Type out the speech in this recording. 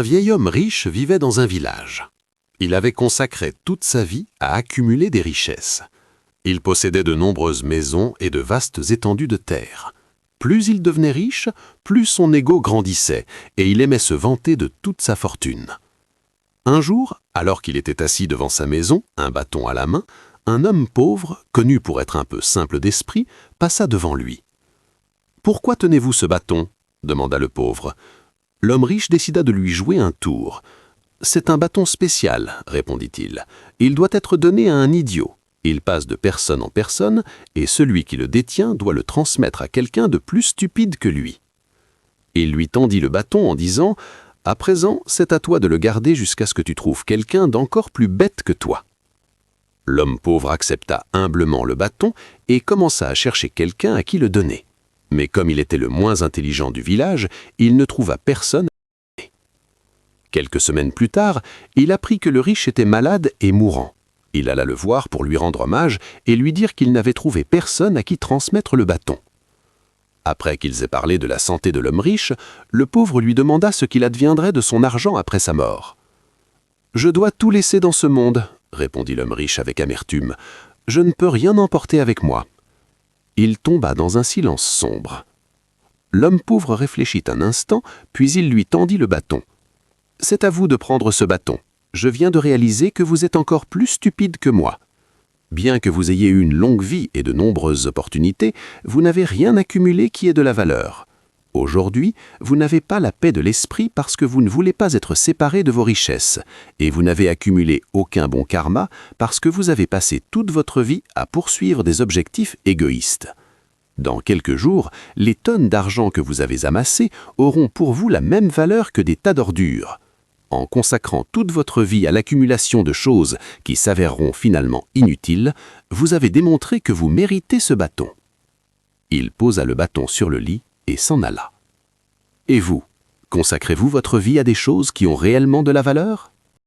Un vieil homme riche vivait dans un village. Il avait consacré toute sa vie à accumuler des richesses. Il possédait de nombreuses maisons et de vastes étendues de terre. Plus il devenait riche, plus son ego grandissait, et il aimait se vanter de toute sa fortune. Un jour, alors qu'il était assis devant sa maison, un bâton à la main, un homme pauvre, connu pour être un peu simple d'esprit, passa devant lui. « Pourquoi tenez-vous ce bâton ?» demanda le pauvre. L'homme riche décida de lui jouer un tour. « C'est un bâton spécial, » répondit-il. « Il doit être donné à un idiot. Il passe de personne en personne, et celui qui le détient doit le transmettre à quelqu'un de plus stupide que lui. » Il lui tendit le bâton en disant « À présent, c'est à toi de le garder jusqu'à ce que tu trouves quelqu'un d'encore plus bête que toi. » L'homme pauvre accepta humblement le bâton et commença à chercher quelqu'un à qui le donner. Mais comme il était le moins intelligent du village, il ne trouva personne à donner. Quelques semaines plus tard, il apprit que le riche était malade et mourant. Il alla le voir pour lui rendre hommage et lui dire qu'il n'avait trouvé personne à qui transmettre le bâton. Après qu'ils aient parlé de la santé de l'homme riche, le pauvre lui demanda ce qu'il adviendrait de son argent après sa mort. « Je dois tout laisser dans ce monde, » répondit l'homme riche avec amertume. « Je ne peux rien emporter avec moi. » Il tomba dans un silence sombre. L'homme pauvre réfléchit un instant, puis il lui tendit le bâton. « C'est à vous de prendre ce bâton. Je viens de réaliser que vous êtes encore plus stupide que moi. Bien que vous ayez eu une longue vie et de nombreuses opportunités, vous n'avez rien accumulé qui ait de la valeur. Aujourd'hui, vous n'avez pas la paix de l'esprit parce que vous ne voulez pas être séparé de vos richesses, et vous n'avez accumulé aucun bon karma parce que vous avez passé toute votre vie à poursuivre des objectifs égoïstes. Dans quelques jours, les tonnes d'argent que vous avez amassées auront pour vous la même valeur que des tas d'ordures. En consacrant toute votre vie à l'accumulation de choses qui s'avéreront finalement inutiles, vous avez démontré que vous méritez ce bâton. » Il posa le bâton sur le lit et s'en alla. Et vous, consacrez-vous votre vie à des choses qui ont réellement de la valeur ?